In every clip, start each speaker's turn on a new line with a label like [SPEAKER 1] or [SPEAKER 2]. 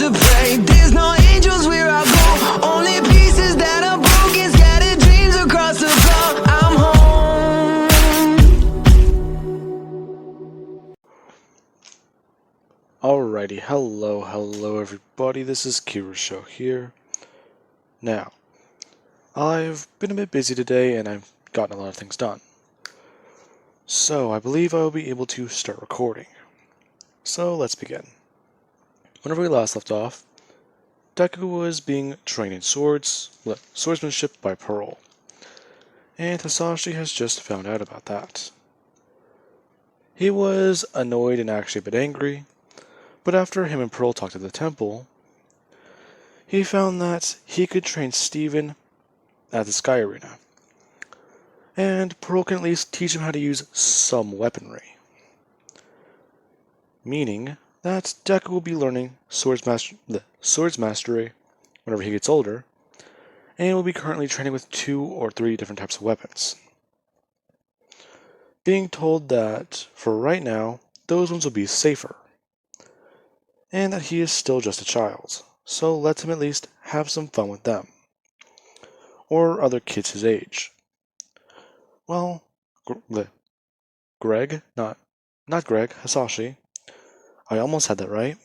[SPEAKER 1] to pray. There's no angels where I go, only pieces that are broken, scattered dreams across the floor. I'm home.
[SPEAKER 2] Alrighty, hello everybody, this is Kira's show here. Now, I've been a bit busy today and I've gotten a lot of things done. So, I believe I will be able to start recording. So, let's begin. Whenever we last left off, Deku was being trained in swordsmanship by Pearl. And Hisashi has just found out about that. He was annoyed and actually a bit angry, but after him and Pearl talked at the temple, he found that he could train Steven at the Sky Arena, and Pearl can at least teach him how to use some weaponry. Meaning that Deku will be learning swords mastery whenever he gets older, and will be currently training with 2 or 3 different types of weapons. Being told that, for right now, those ones will be safer, and that he is still just a child, so let him at least have some fun with them, or other kids his age. Well, Greg, not Greg, Hisashi, I almost had that right,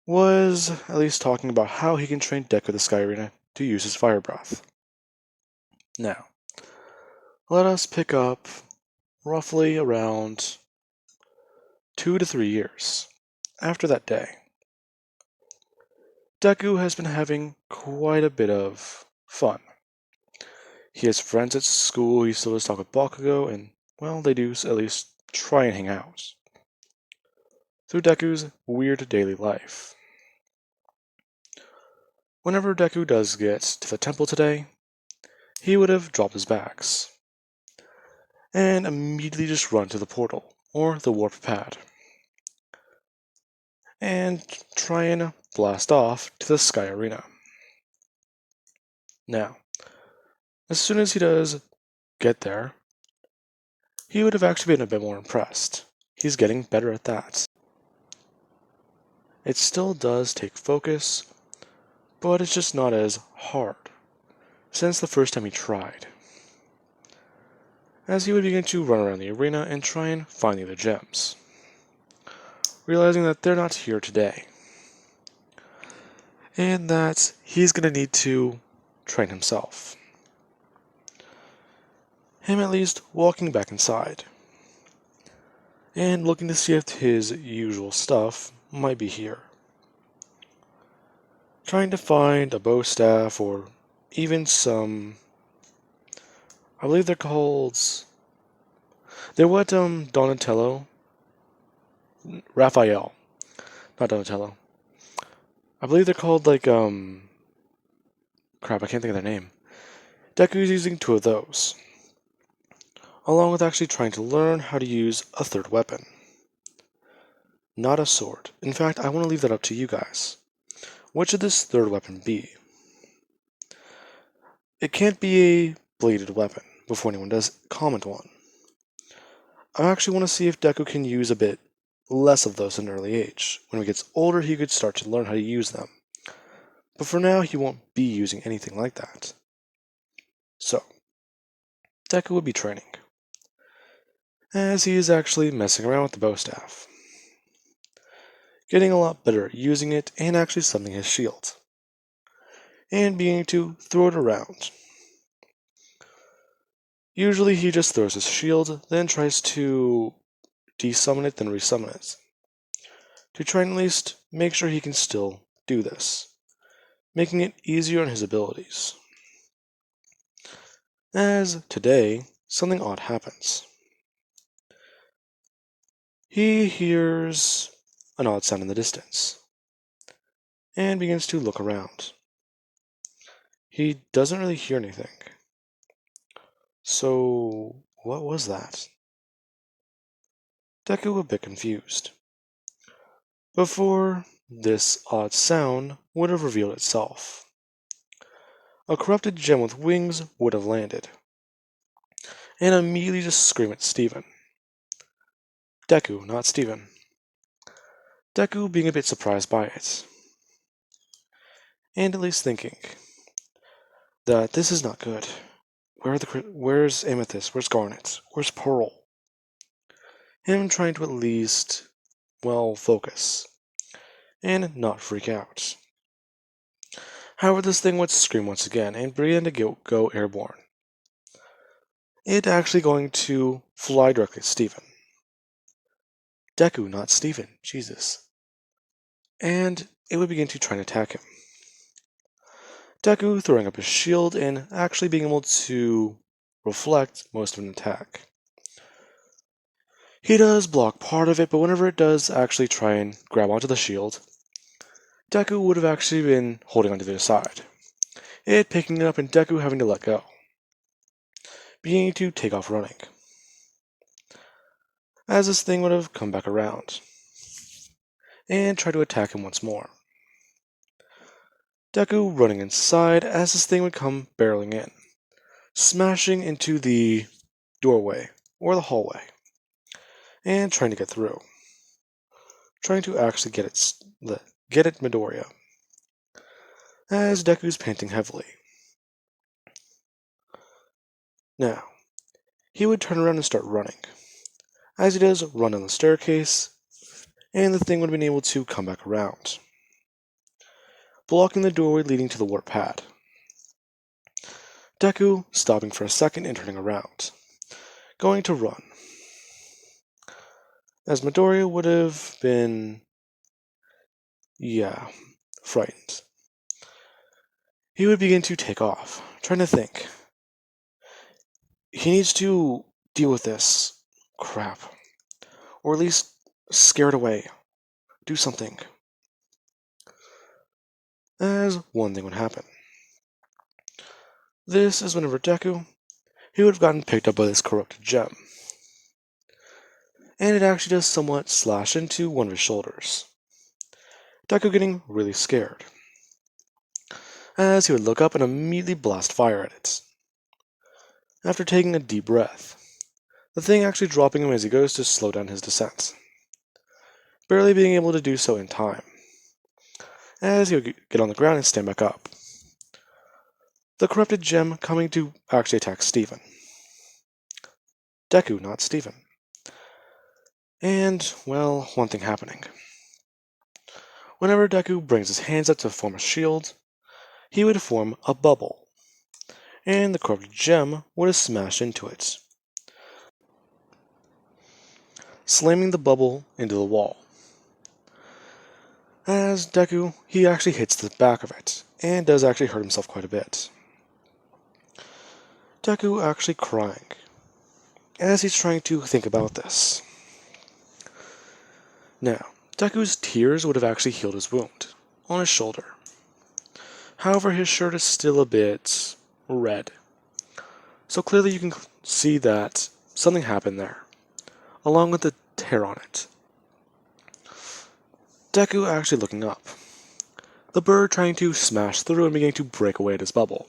[SPEAKER 2] was at least talking about how he can train Deku the Sky Arena to use his fire breath. Now, let us pick up roughly around 2 to 3 years after that day. Deku has been having quite a bit of fun. He has friends at school, he still does talk with Bakugo, and, well, they do at least try and hang out through Deku's weird daily life. Whenever Deku does get to the temple today, he would have dropped his bags and immediately just run to the portal, or the warp pad, and try and blast off to the Sky Arena. Now, as soon as he does get there, he would have actually been a bit more impressed. He's getting better at that. It still does take focus, but it's just not as hard since the first time he tried. As he would begin to run around the arena and try and find the other gems, realizing that they're not here today, and that he's going to need to train himself. Him at least walking back inside, and looking to see if his usual stuff might be here. Trying to find a bow staff or even some, I believe they're called, they're what Raphael, not Donatello. I believe they're called crap, I can't think of their name. Deku's using 2 of those, along with actually trying to learn how to use a 3rd weapon. Not a sword. In fact, I want to leave that up to you guys. What should this 3rd weapon be? It can't be a bladed weapon, before anyone does comment one. I actually want to see if Deku can use a bit less of those at an early age. When he gets older, he could start to learn how to use them. But for now, he won't be using anything like that. So, Deku would be training, as he is actually messing around with the bow staff, getting a lot better at using it and actually summoning his shield, and beginning to throw it around. Usually he just throws his shield, then tries to desummon it, then resummon it, to try and at least make sure he can still do this, making it easier on his abilities. As today, something odd happens. He hears an odd sound in the distance, and begins to look around. He doesn't really hear anything. So, what was that? Deku a bit confused. Before this odd sound would have revealed itself, a corrupted gem with wings would have landed, and immediately just scream at Steven. Deku, not Steven. Deku being a bit surprised by it, and at least thinking that this is not good. Where's Amethyst? Where's Garnet? Where's Pearl? Him trying to at least, well, focus and not freak out. However, this thing would scream once again and begin to go airborne. It actually going to fly directly at Steven. Deku, not Steven. Jesus. And it would begin to try and attack him. Deku throwing up his shield and actually being able to reflect most of an attack. He does block part of it, but whenever it does actually try and grab onto the shield, Deku would have actually been holding onto the other side. It picking it up and Deku having to let go, beginning to take off running, as this thing would have come back around and try to attack him once more. Deku running inside as this thing would come barreling in, smashing into the doorway or the hallway and trying to get through, trying to actually get it Midoriya, as Deku's panting heavily. Now, he would turn around and start running. As he does, run down the staircase, and the thing would have been able to come back around, blocking the doorway leading to the warp pad. Deku stopping for a second and turning around, going to run, as Midoriya would have been, frightened. He would begin to take off, trying to think. He needs to deal with this crap, or at least scare it away, do something. As one thing would happen. This is whenever Deku, he would have gotten picked up by this corrupted gem, and it actually does somewhat slash into one of his shoulders. Deku getting really scared, as he would look up and immediately blast fire at it. After taking a deep breath, the thing actually dropping him as he goes to slow down his descent, barely being able to do so in time, as he would get on the ground and stand back up. The corrupted gem coming to actually attack Steven. Deku, not Steven. And, well, one thing happening. Whenever Deku brings his hands up to form a shield, he would form a bubble, and the corrupted gem would have smashed into it, slamming the bubble into the wall. As Deku, he actually hits the back of it, and does actually hurt himself quite a bit. Deku actually crying, as he's trying to think about this. Now, Deku's tears would have actually healed his wound on his shoulder. However, his shirt is still a bit red. So clearly you can see that something happened there, along with the tear on it. Deku actually looking up, the bird trying to smash through and beginning to break away at his bubble.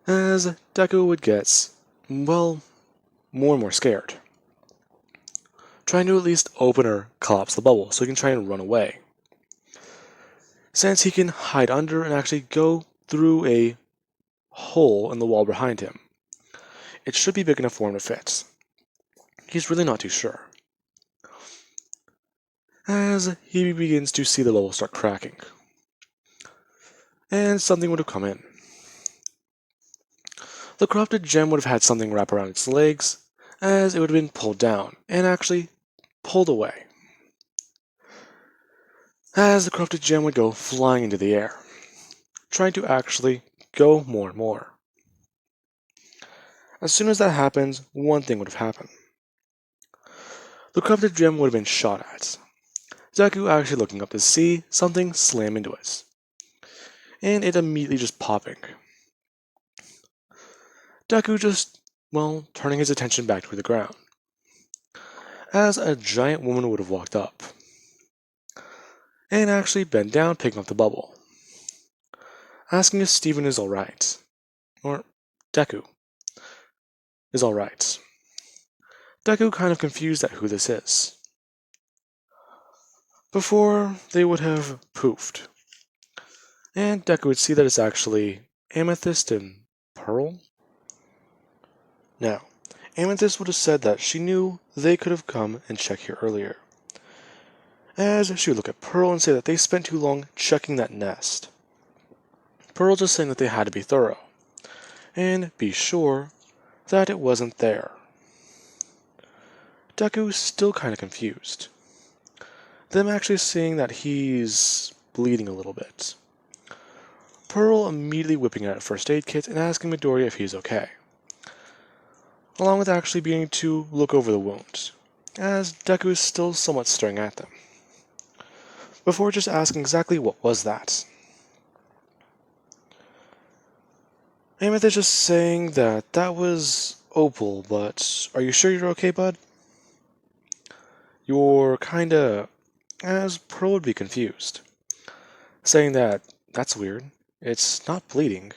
[SPEAKER 2] As Deku would get, well, more and more scared, trying to at least open or collapse the bubble so he can try and run away, since he can hide under and actually go through a hole in the wall behind him. It should be big enough for him to fit. He's really not too sure. As he begins to see the bubble start cracking, and something would have come in. The corrupted gem would have had something wrap around its legs, as it would have been pulled down, and actually pulled away. As the corrupted gem would go flying into the air, trying to actually go more and more. As soon as that happens, one thing would have happened. The corrupted gem would have been shot at. Deku actually looking up to see something slam into it, and it immediately just popping. Deku just, well, turning his attention back to the ground, as a giant woman would have walked up, and actually bent down picking up the bubble, asking if Steven is alright, or Deku is alright. Deku kind of confused at who this is. Before they would have poofed And Deku would see that it's actually Amethyst and Pearl. Now, Amethyst would have said that she knew they could have come and checked here earlier, as she would look at Pearl and say that they spent too long checking that nest. Pearl just saying that they had to be thorough, and be sure that it wasn't there. Deku's still kinda confused. Them actually seeing that he's bleeding a little bit. Pearl immediately whipping out a first aid kit and asking Midoriya if he's okay, along with actually beginning to look over the wounds, as Deku is still somewhat staring at them, before just asking exactly what was that. Amethyst just saying that that was Opal, but are you sure you're okay, bud? You're kinda... as Pearl would be confused, saying that that's weird, it's not bleeding.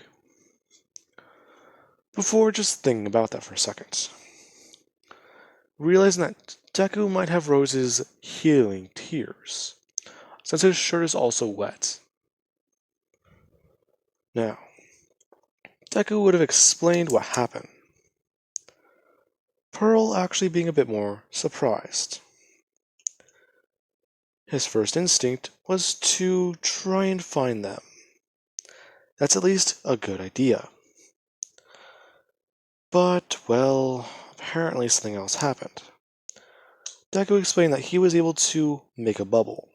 [SPEAKER 2] Before just thinking about that for a second, realizing that Deku might have Rose's healing tears, since his shirt is also wet. Now, Deku would have explained what happened, Pearl actually being a bit more surprised. His first instinct was to try and find them. That's at least a good idea. But, well, apparently something else happened. Deku explained that he was able to make a bubble,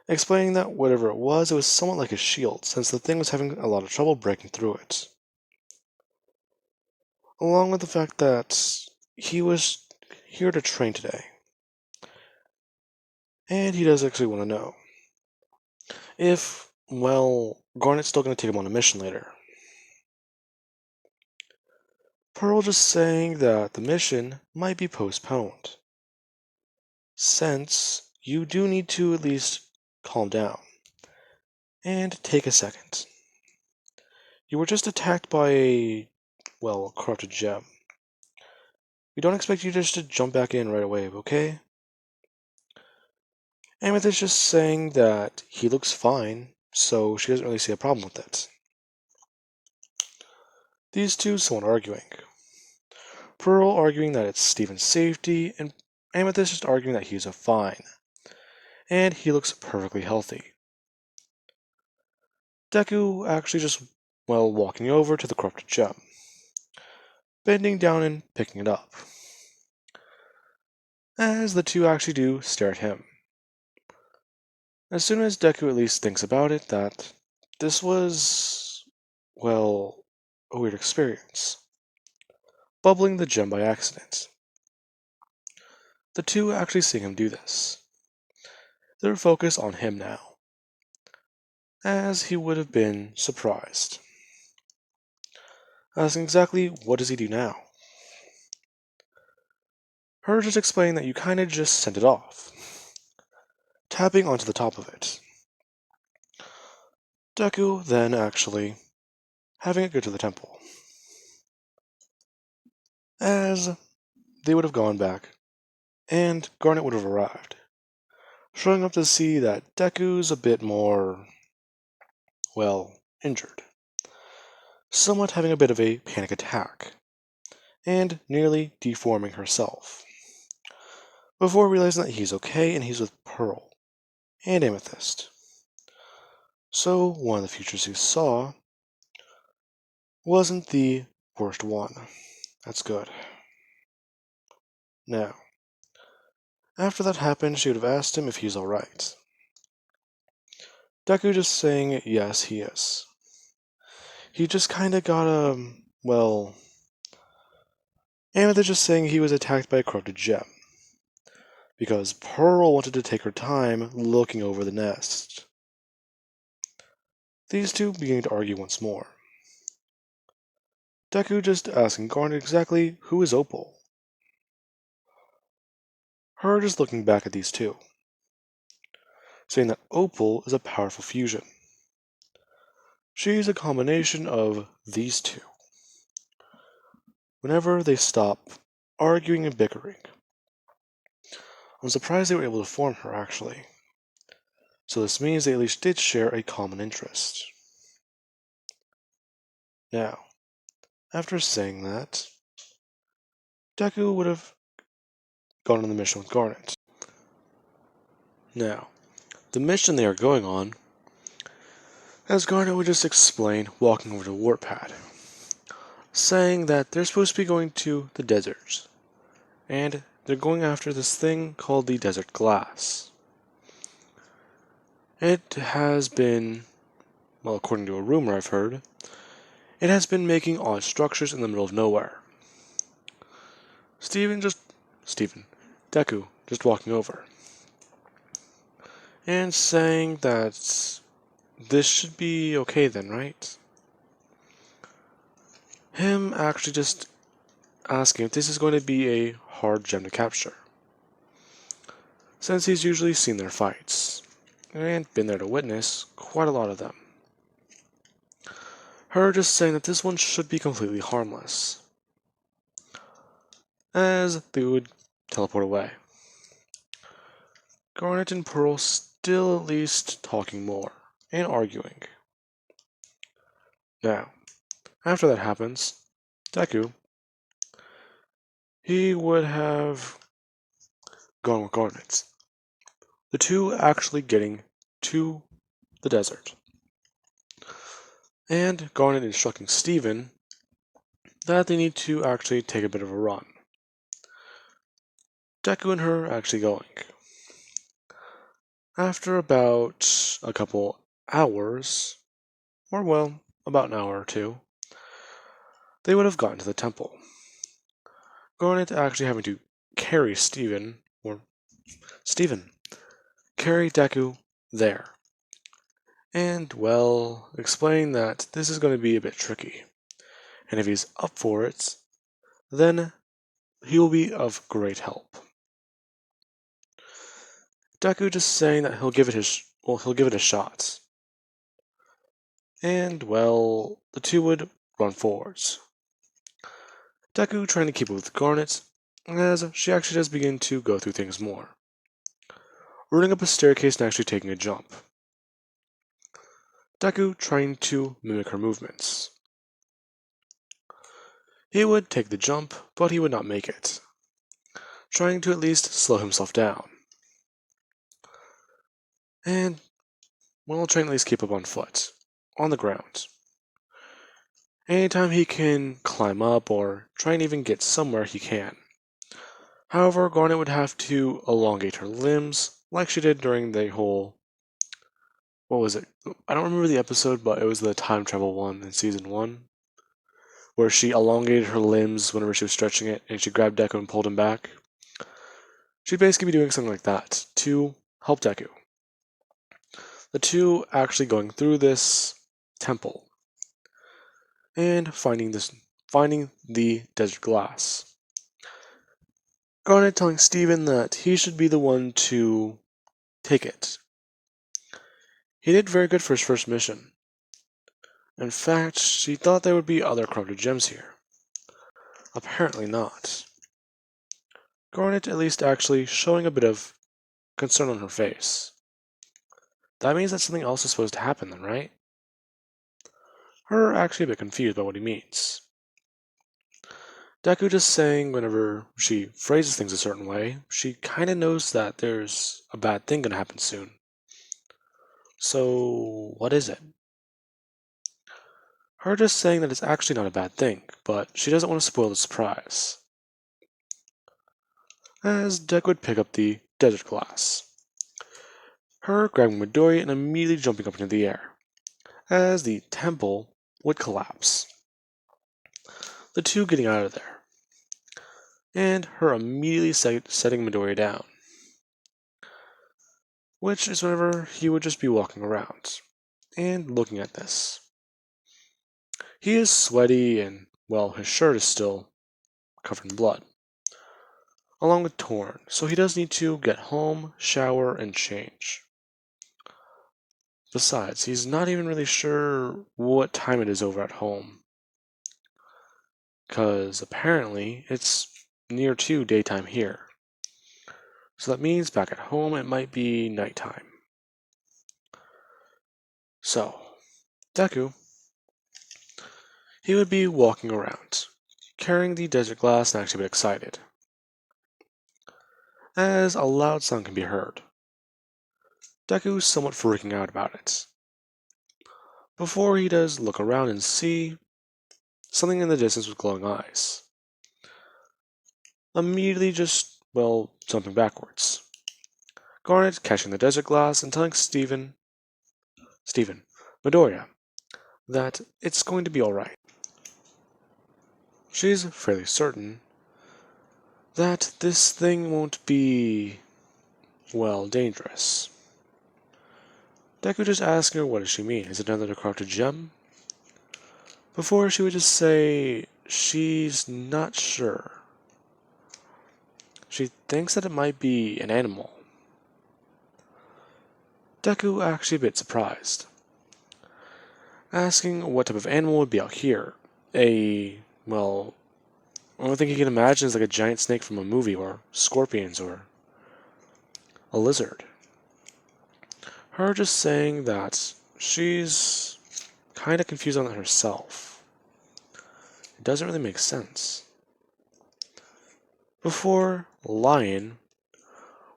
[SPEAKER 2] explaining that whatever it was somewhat like a shield, since the thing was having a lot of trouble breaking through it. Along with the fact that he was here to train today. And he does actually want to know if, well, Garnet's still going to take him on a mission later. Pearl just saying that the mission might be postponed, since you do need to at least calm down and take a second. You were just attacked by a, well, corrupted gem. We don't expect you just to jump back in right away, okay? Amethyst just saying that he looks fine, so she doesn't really see a problem with it. These two somewhat arguing. Pearl arguing that it's Steven's safety, and Amethyst just arguing that he's fine, and he looks perfectly healthy. Deku actually just, well, walking over to the corrupted gem, bending down and picking it up, as the two actually do stare at him. As soon as Deku at least thinks about it, that this was, well, a weird experience. Bubbling the gem by accident. The two actually seeing him do this. Their focus on him now, as he would have been surprised. Asking exactly what does he do now? Her just explaining that you kinda just sent it off, tapping onto the top of it. Deku then actually having it go to the temple. As they would have gone back, and Garnet would have arrived, showing up to see that Deku's a bit more, well, injured. Somewhat having a bit of a panic attack, and nearly deforming herself. Before realizing that he's okay and he's with Pearl and Amethyst. So one of the futures he saw wasn't the worst one. That's good. Now, after that happened, she would have asked him if he's alright. Deku just saying, yes, he is. He just kinda got well... Amethyst just saying he was attacked by a corrupted gem, because Pearl wanted to take her time looking over the nest. These two beginning to argue once more. Deku just asking Garnet exactly who is Opal. Her just looking back at these two, saying that Opal is a powerful fusion. She's a combination of these two. Whenever they stop arguing and bickering. I'm surprised they were able to form her, actually. So this means they at least did share a common interest. Now, after saying that, Deku would have gone on the mission with Garnet. Now, the mission they are going on, as Garnet would just explain, walking over to the warp pad, saying that they're supposed to be going to the deserts, and they're going after this thing called the Desert Glass. It has been, well, according to a rumor I've heard, it has been making odd structures in the middle of nowhere. Deku, just walking over, and saying that this should be okay then, right? Him actually just asking if this is going to be a hard gem to capture, since he's usually seen their fights, and been there to witness quite a lot of them. Her just saying that this one should be completely harmless, as they would teleport away. Garnet and Pearl still at least talking more, and arguing. Now, after that happens, Deku, he would have gone with Garnet. The two actually getting to the desert. And Garnet instructing Steven that they need to actually take a bit of a run. Deku and her actually going. After about a couple hours, or well, about an hour or two, they would have gotten to the temple. Garnet actually having to carry Steven, carry Deku there. And, well, explain that this is going to be a bit tricky. And if he's up for it, then he will be of great help. Deku just saying that he'll give it a shot. And, well, the two would run forwards. Deku trying to keep up with Garnet, as she actually does begin to go through things more. Running up a staircase and actually taking a jump. Deku trying to mimic her movements. He would take the jump, but he would not make it, trying to at least slow himself down. And, well, trying to at least keep up on foot, on the ground. Anytime he can climb up or try and even get somewhere, he can. However, Garnet would have to elongate her limbs, like she did during the whole... What was it? I don't remember the episode, but it was the time travel one in Season 1, where she elongated her limbs whenever she was stretching it, and she grabbed Deku and pulled him back. She'd basically be doing something like that to help Deku. The two actually going through this temple and finding the desert glass. Garnet telling Steven that he should be the one to take it. He did very good for his first mission. In fact, she thought there would be other corrupted gems here. Apparently not. Garnet at least actually showing a bit of concern on her face. That means that something else is supposed to happen then, right? Her actually a bit confused by what he means. Deku just saying whenever she phrases things a certain way, she kinda knows that there's a bad thing gonna happen soon. So, what is it? Her just saying that it's actually not a bad thing, but she doesn't want to spoil the surprise. As Deku would pick up the desert glass. Her grabbing Midori and immediately jumping up into the air, as the temple would collapse. The two getting out of there, and her immediately setting Midori down, which is whenever he would just be walking around and looking at this. He is sweaty and, well, his shirt is still covered in blood, along with torn, so he does need to get home, shower, and change. Besides, he's not even really sure what time it is over at home, because apparently it's near to daytime here. So that means back at home it might be nighttime. So, Deku, he would be walking around, carrying the desert glass and actually a bit excited, as a loud sound can be heard. Deku's somewhat freaking out about it. Before he does look around and see something in the distance with glowing eyes. Immediately just, well, jumping backwards. Garnet catching the desert glass and telling Stephen, Midoriya, that it's going to be alright. She's fairly certain that this thing won't be, well, dangerous. Deku just asking her what does she mean, is it another corrupted gem? Before she would just say she's not sure. She thinks that it might be an animal. Deku actually a bit surprised, asking what type of animal would be out here. Well, the only thing he can imagine is like a giant snake from a movie, or scorpions, or a lizard. Her just saying that she's kind of confused on it herself. It doesn't really make sense. Before Lion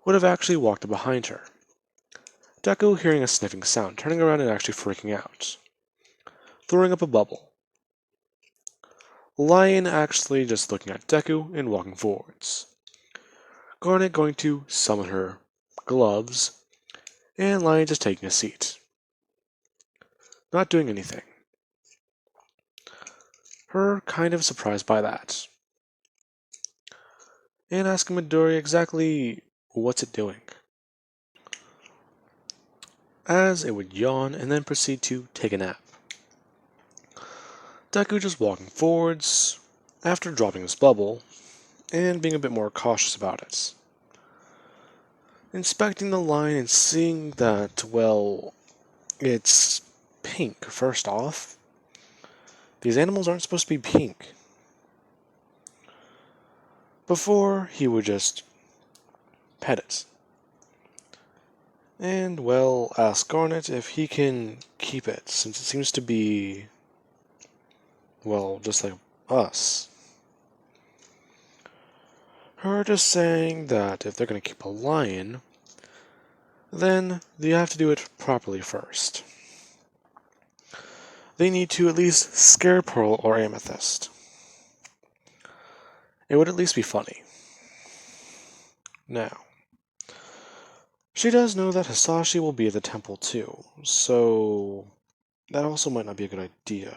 [SPEAKER 2] would have actually walked up behind her. Deku hearing a sniffing sound, turning around and actually freaking out, throwing up a bubble. Lion actually just looking at Deku and walking forwards. Garnet going to summon her gloves, and Lion just taking a seat. Not doing anything. Her kind of surprised by that. And asking Midori exactly what's it doing. As it would yawn and then proceed to take a nap. Deku just walking forwards, after dropping his bubble, and being a bit more cautious about it. Inspecting the line and seeing that, well, it's pink, first off. These animals aren't supposed to be pink. Before, he would just pet it. And, well, ask Garnet if he can keep it, since it seems to be, well, just like us. Her just saying that if they're going to keep a lion, then they have to do it properly first. They need to at least scare Pearl or Amethyst. It would at least be funny. Now, she does know that Hisashi will be at the temple too, so that also might not be a good idea.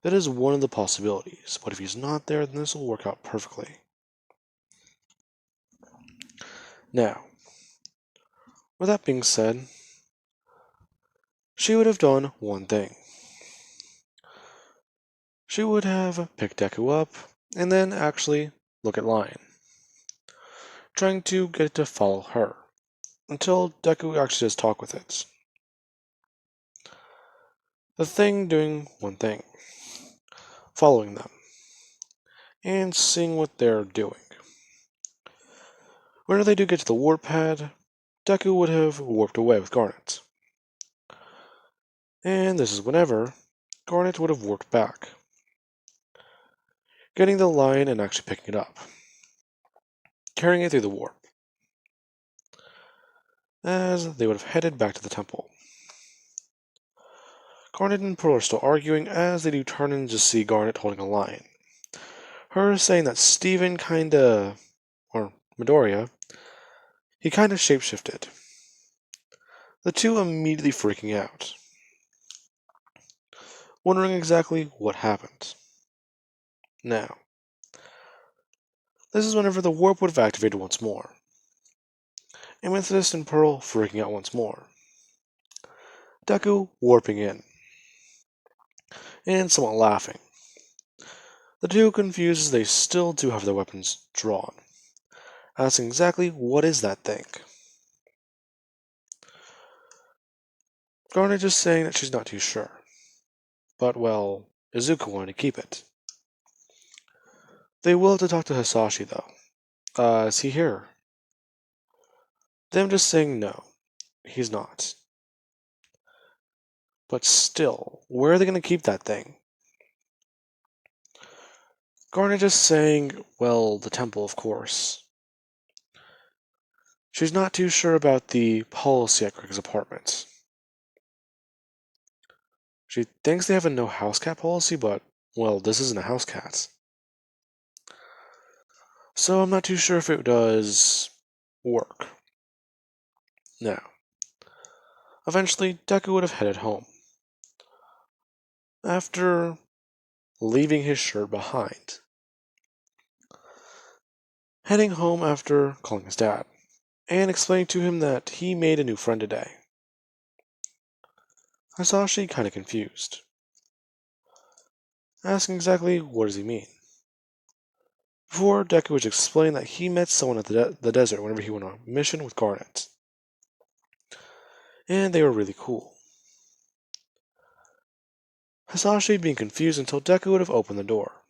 [SPEAKER 2] That is one of the possibilities, but if he's not there, then this will work out perfectly. Now, with that being said, she would have done one thing. She would have picked Deku up, and then actually look at Lion, trying to get it to follow her, until Deku actually does talk with it. The thing doing one thing, following them, and seeing what they're doing. Whenever they do get to the warp pad, Deku would have warped away with Garnet. And this is whenever Garnet would have warped back, getting the lion and actually picking it up, carrying it through the warp, as they would have headed back to the temple. Garnet and Pearl are still arguing as they do turn and just see Garnet holding a lion. Her saying that Steven or Midoriya, he kinda shapeshifted. The two immediately freaking out, wondering exactly what happened. Now, this is whenever the warp would have activated once more. Amethyst and Pearl freaking out once more. Deku warping in, and somewhat laughing. The two confused as they still do have their weapons drawn, asking exactly what is that thing. Garnet just saying that she's not too sure. But, well, Izuku wanted to keep it. They will have to talk to Hisashi, though. Is he here? Them just saying no, he's not. But still, where are they going to keep that thing? Garnet is saying, well, the temple, of course. She's not too sure about the policy at Greg's apartment. She thinks they have a no house cat policy, but, well, this isn't a house cat. So I'm not too sure if it does work. Now, eventually, Deku would have headed home. After leaving his shirt behind. Heading home after calling his dad, and explaining to him that he made a new friend today. Hisashi kinda confused, asking exactly what does he mean. Before, Deku would explain that he met someone at the desert whenever he went on a mission with Garnet. And they were really cool. Hisashi being confused until Deku would have opened the door.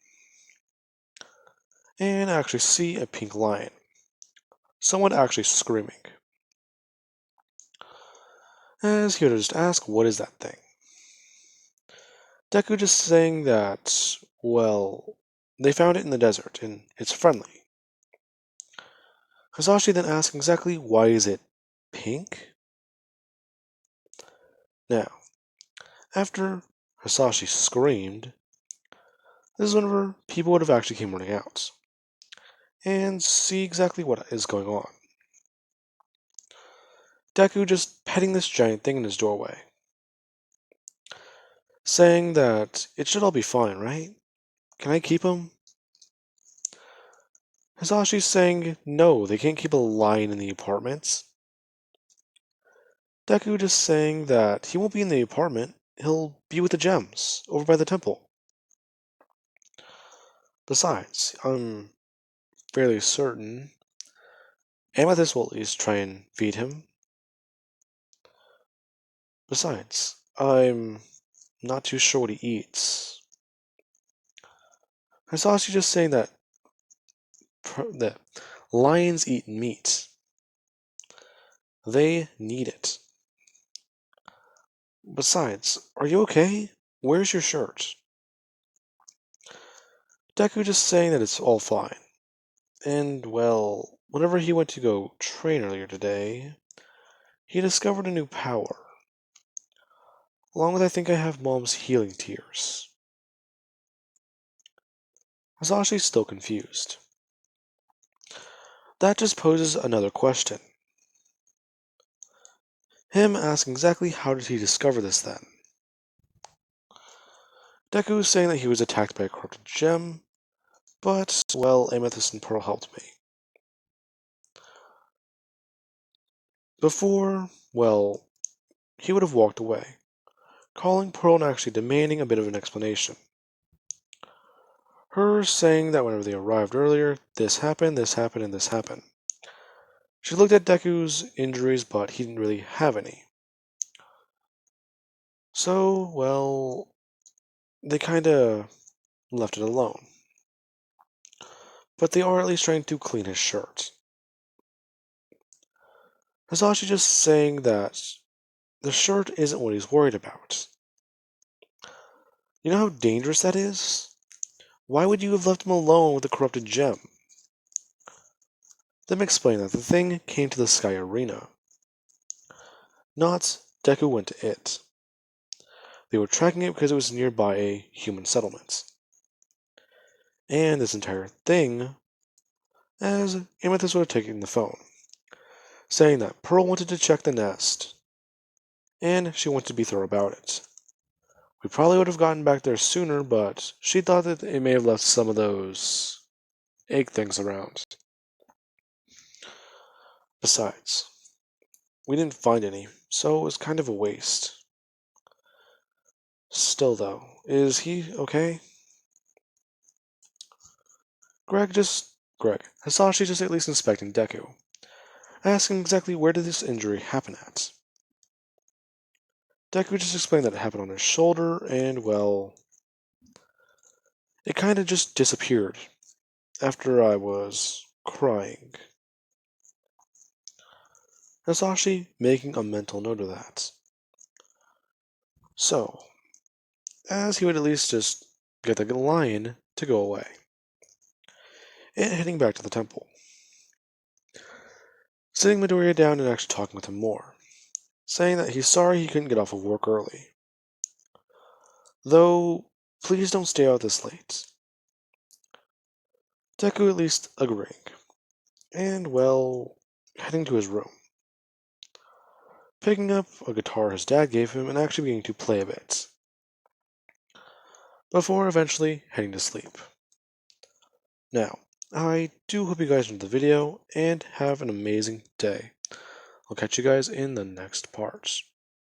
[SPEAKER 2] And actually see a pink lion. Someone actually screaming. As he would just ask, what is that thing? Deku just saying that, well, they found it in the desert, and it's friendly. Hisashi then asks exactly why is it pink? Now, after Hisashi screamed, this is whenever people would have actually came running out and see exactly what is going on. Deku just petting this giant thing in his doorway, saying that it should all be fine, right? Can I keep him? Hisashi's saying no, they can't keep a lion in the apartments. Deku just saying that he won't be in the apartment, he'll be with the gems, over by the temple. Besides, I'm fairly certain Amethyst will at least try and feed him. Besides, I'm not too sure what he eats. Hisashi just saying that lions eat meat. They need it. Besides, are you okay? Where's your shirt? Deku just saying that it's all fine. And, well, whenever he went to go train earlier today, he discovered a new power. Along with I think I have Mom's healing tears. Hisashi's still confused. That just poses another question. Him asking exactly how did he discover this then? Deku is saying that he was attacked by a corrupted gem, but, well, Amethyst and Pearl helped me. Before, well, he would have walked away, calling Pearl and actually demanding a bit of an explanation. Her saying that whenever they arrived earlier, this happened, and this happened. She looked at Deku's injuries, but he didn't really have any. So, well, they kinda left it alone. But they are at least trying to clean his shirt. Hisashi just saying that the shirt isn't what he's worried about. You know how dangerous that is? Why would you have left him alone with the corrupted gem? Them explain that the thing came to the Sky Arena. Not Deku went to it. They were tracking it because it was nearby a human settlement. And this entire thing, as Amethyst would have taken the phone, saying that Pearl wanted to check the nest, and she wanted to be thorough about it. We probably would have gotten back there sooner, but she thought that it may have left some of those egg things around. Besides, we didn't find any, so it was kind of a waste. Still, though, is he okay? Hisashi just at least inspecting Deku, asking exactly where did this injury happen at. Deku just explained that it happened on his shoulder, and, well, it kinda just disappeared after I was crying. Hisashi making a mental note of that. So, as he would at least just get the lion to go away, and heading back to the temple. Sitting Midoriya down and actually talking with him more, saying that he's sorry he couldn't get off of work early. Though, please don't stay out this late. Deku at least agreeing, and, well, heading to his room. Picking up a guitar his dad gave him and actually beginning to play a bit, before eventually heading to sleep. Now, I do hope you guys enjoyed the video, and have an amazing day. I'll catch you guys in the next parts.